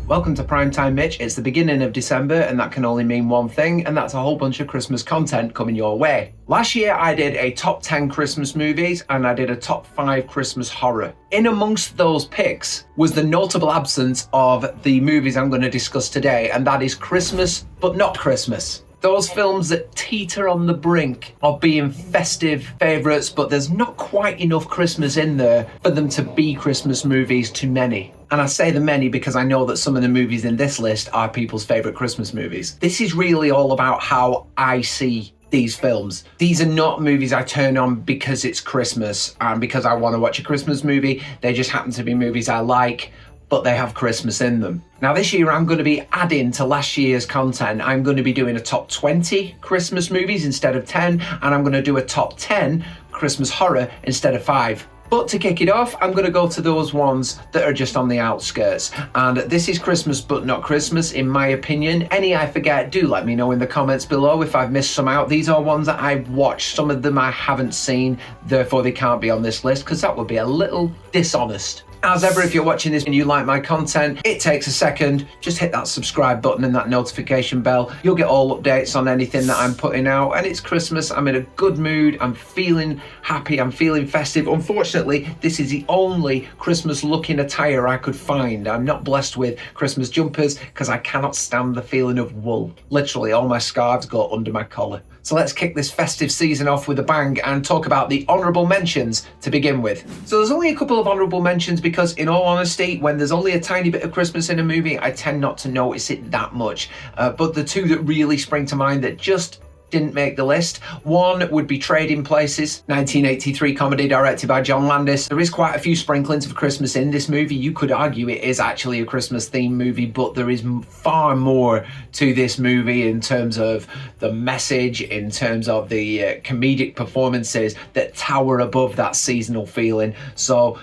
Welcome to Primetime Mitch. It's the beginning of December and that can only mean one thing, and that's a whole bunch of Christmas content coming your way. Last year I did a top 10 Christmas movies and I did a top 5 Christmas horror. In amongst those picks was the notable absence of the movies I'm going to discuss today, and that is Christmas but not Christmas. Those films that teeter on the brink of being festive favourites, but there's not quite enough Christmas in there for them to be Christmas movies to many. And I say the many because I know that some of the movies in this list are people's favourite Christmas movies. This is really all about how I see these films. These are not movies I turn on because it's Christmas and because I want to watch a Christmas movie. They just happen to be movies I like, but they have Christmas in them. Now this year I'm going to be adding to last year's content. I'm going to be doing a top 20 Christmas movies instead of 10, and I'm going to do a top 10 Christmas horror instead of 5. But to kick it off, I'm going to go to those ones that are just on the outskirts. And this is Christmas but not Christmas, in my opinion. Any I forget, do let me know in the comments below if I've missed some out. These are ones that I've watched. Some of them I haven't seen, therefore they can't be on this list, because that would be a little dishonest. As ever, if you're watching this and you like my content, it takes a second. Just hit that subscribe button and that notification bell. You'll get all updates on anything that I'm putting out. And it's Christmas. I'm in a good mood. I'm feeling happy. I'm feeling festive. Unfortunately, this is the only Christmas looking attire I could find. I'm not blessed with Christmas jumpers because I cannot stand the feeling of wool. Literally, all my scarves go under my collar. So let's kick this festive season off with a bang and talk about the honourable mentions to begin with. So there's only a couple of honourable mentions because, in all honesty, when there's only a tiny bit of Christmas in a movie, I tend not to notice it that much. But the two that really spring to mind that just didn't make the list. One would be Trading Places, 1983 comedy directed by John Landis. There is quite a few sprinklings of Christmas in this movie. You could argue it is actually a Christmas themed movie, but there is far more to this movie in terms of the message, in terms of the comedic performances that tower above that seasonal feeling. So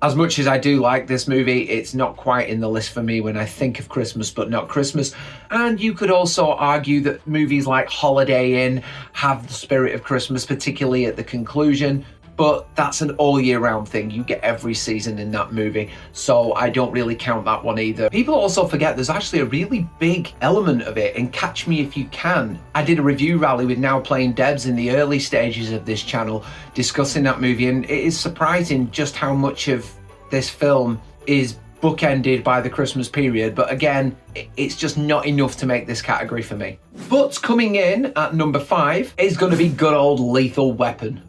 as much as I do like this movie, it's not quite in the list for me when I think of Christmas but not Christmas. And you could also argue that movies like Holiday Inn have the spirit of Christmas, particularly at the conclusion, but that's an all year round thing. You get every season in that movie, so I don't really count that one either. People also forget there's actually a really big element of it in Catch Me If You Can. I did a review rally with Now Playing Debs in the early stages of this channel discussing that movie, and it is surprising just how much of this film is bookended by the Christmas period, but again, it's just not enough to make this category for me. But coming in at number 5 is going to be good old Lethal Weapon.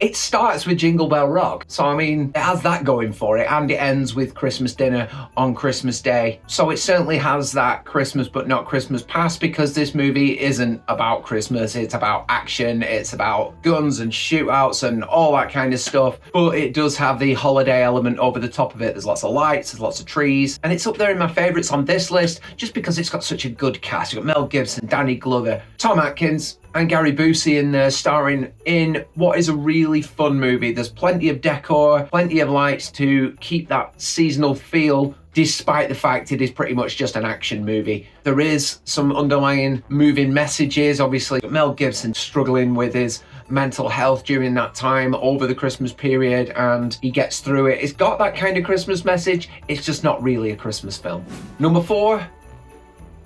It starts with Jingle Bell Rock, so I mean, it has that going for it, and it ends with Christmas dinner on Christmas Day. So it certainly has that Christmas but not Christmas past, because this movie isn't about Christmas, it's about action, it's about guns and shootouts and all that kind of stuff, but it does have the holiday element over the top of it. There's lots of lights, there's lots of trees, and it's up there in my favourites on this list just because it's got such a good cast. You've got Mel Gibson, Danny Glover, Tom Atkins, and Gary Busey in there starring in what is a really fun movie. There's plenty of decor, plenty of lights to keep that seasonal feel, despite the fact it is pretty much just an action movie. There is some underlying moving messages. Obviously, Mel Gibson struggling with his mental health during that time over the Christmas period, and he gets through it. It's got that kind of Christmas message. It's just not really a Christmas film. Number 4,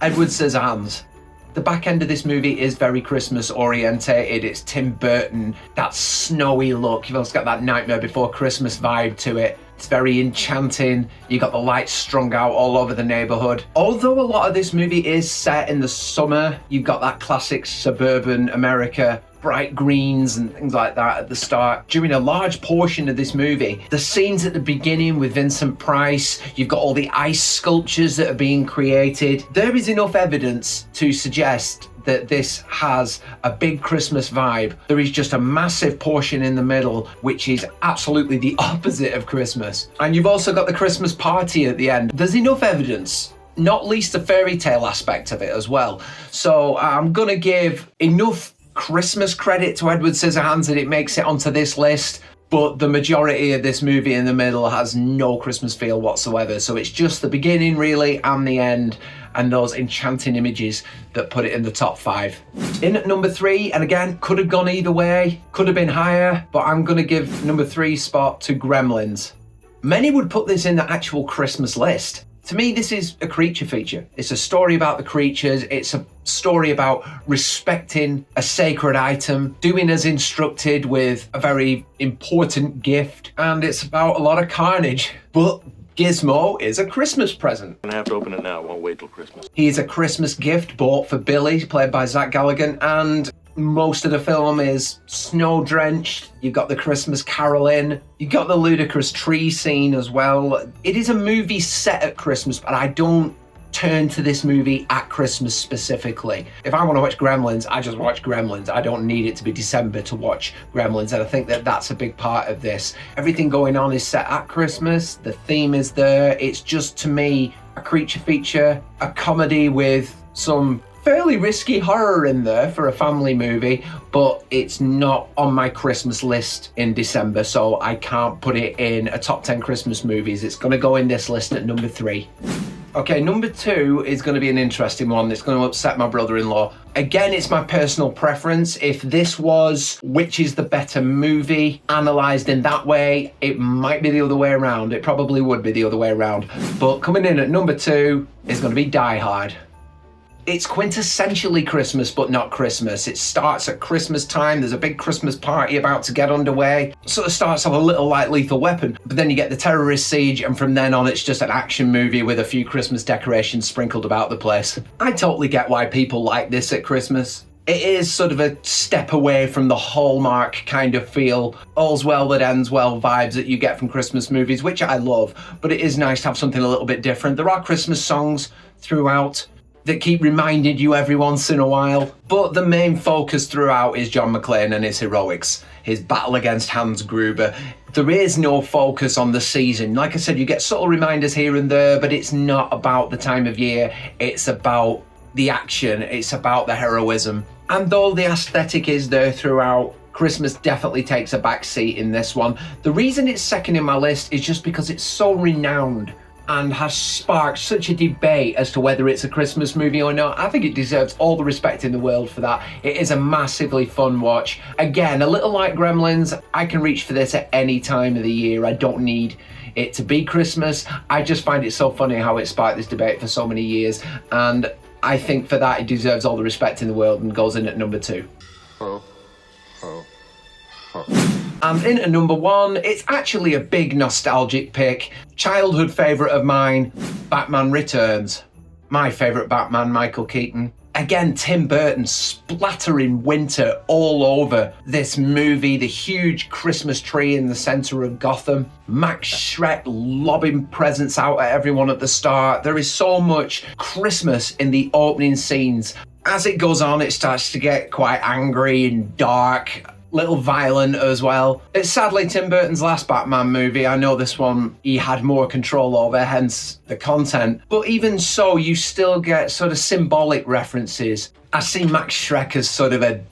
Edward Scissorhands. The back end of this movie is very Christmas orientated. It's Tim Burton, that snowy look. You've also got that Nightmare Before Christmas vibe to it. It's very enchanting. You got the lights strung out all over the neighborhood. Although a lot of this movie is set in the summer, you've got that classic suburban America, bright greens and things like that at the start. During a large portion of this movie, the scenes at the beginning with Vincent Price, you've got all the ice sculptures that are being created. There is enough evidence to suggest that this has a big Christmas vibe. There is just a massive portion in the middle, which is absolutely the opposite of Christmas. And you've also got the Christmas party at the end. There's enough evidence, not least the fairy tale aspect of it as well. So I'm gonna give enough Christmas credit to Edward Scissorhands that it makes it onto this list, but the majority of this movie in the middle has no Christmas feel whatsoever. So it's just the beginning really and the end, and those enchanting images that put it in the top 5. In at number 3, and again, could have gone either way, could have been higher, but I'm gonna give number 3 spot to Gremlins. Many would put this in the actual Christmas list. To me, this is a creature feature. It's a story about the creatures. It's a story about respecting a sacred item, doing as instructed with a very important gift, and it's about a lot of carnage. But Gizmo is a Christmas present. I'm gonna have to open it now. Won't wait till Christmas. He's a Christmas gift bought for Billy, played by Zach Galligan, and most of the film is snow-drenched. You've got the Christmas caroling. You've got the ludicrous tree scene as well. It is a movie set at Christmas, but I don't turn to this movie at Christmas specifically. If I want to watch Gremlins, I just watch Gremlins. I don't need it to be December to watch Gremlins, and I think that that's a big part of this. Everything going on is set at Christmas. The theme is there. It's just, to me, a creature feature, a comedy with some fairly risky horror in there for a family movie, but it's not on my Christmas list in December, so I can't put it in a top 10 Christmas movies. It's gonna go in this list at number 3. Okay, number 2 is gonna be an interesting one. It's gonna upset my brother-in-law. Again, it's my personal preference. If this was which is the better movie analysed in that way, it might be the other way around. It probably would be the other way around. But coming in at number 2 is gonna be Die Hard. It's quintessentially Christmas, but not Christmas. It starts at Christmas time. There's a big Christmas party about to get underway. Sort of starts off a little like Lethal Weapon, but then you get the terrorist siege, and from then on, it's just an action movie with a few Christmas decorations sprinkled about the place. I totally get why people like this at Christmas. It is sort of a step away from the Hallmark kind of feel, all's well that ends well vibes that you get from Christmas movies, which I love, but it is nice to have something a little bit different. There are Christmas songs throughout that keep reminding you every once in a while, but the main focus throughout is John McClane and his heroics, his battle against Hans Gruber. There is no focus on the season. Like I said, you get subtle reminders here and there, but it's not about the time of year. It's about the action. It's about the heroism. And though the aesthetic is there throughout, Christmas definitely takes a back seat in this one. The reason it's second in my list is just because it's so renowned and has sparked such a debate as to whether it's a Christmas movie or not. I think it deserves all the respect in the world for that. It is a massively fun watch. Again, a little like Gremlins, I can reach for this at any time of the year. I don't need it to be Christmas. I just find it so funny how it sparked this debate for so many years, and I think for that it deserves all the respect in the world and goes in at number 2. And in at number 1, it's actually a big nostalgic pick. Childhood favourite of mine, Batman Returns. My favourite Batman, Michael Keaton. Again, Tim Burton splattering winter all over this movie. The huge Christmas tree in the centre of Gotham. Max Schreck lobbing presents out at everyone at the start. There is so much Christmas in the opening scenes. As it goes on, it starts to get quite angry and dark. Little violent as well. It's sadly Tim Burton's last Batman movie. I know this one he had more control over, hence the content. But even so, you still get sort of symbolic references. I see Max Schreck as sort of a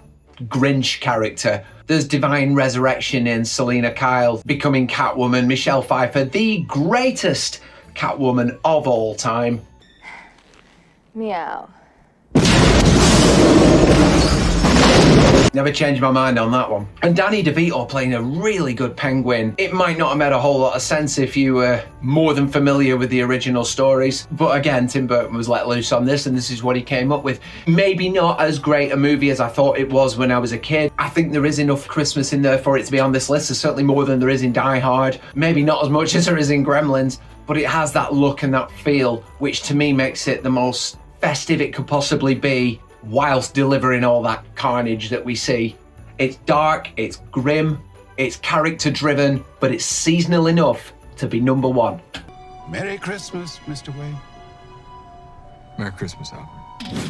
Grinch character. There's divine resurrection in Selena Kyle becoming Catwoman. Michelle Pfeiffer, the greatest Catwoman of all time. Meow. Never changed my mind on that one. And Danny DeVito playing a really good Penguin. It might not have made a whole lot of sense if you were more than familiar with the original stories. But again, Tim Burton was let loose on this, and this is what he came up with. Maybe not as great a movie as I thought it was when I was a kid. I think there is enough Christmas in there for it to be on this list. There's certainly more than there is in Die Hard. Maybe not as much as there is in Gremlins, but it has that look and that feel, which to me makes it the most festive it could possibly be, whilst delivering all that carnage that we see. It's dark, it's grim, it's character driven, but it's seasonal enough to be number 1. Merry Christmas, Mr. Wayne. Merry Christmas, Albert.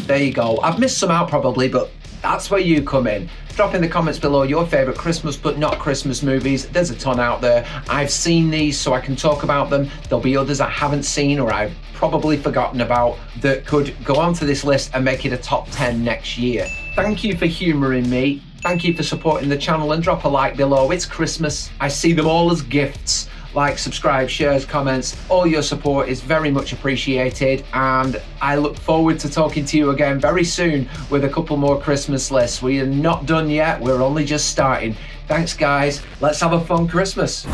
There you go. I've missed some out probably, but that's where you come in. Drop in the comments below your favourite Christmas but not Christmas movies. There's a ton out there. I've seen these so I can talk about them. There'll be others I haven't seen or I've probably forgotten about that could go onto this list and make it a top 10 next year. Thank you for humouring me. Thank you for supporting the channel, and drop a like below. It's Christmas. I see them all as gifts. Like, subscribe, shares, comments. All your support is very much appreciated, and I look forward to talking to you again very soon with a couple more Christmas lists. We are not done yet. We're only just starting. Thanks, guys. Let's have a fun Christmas.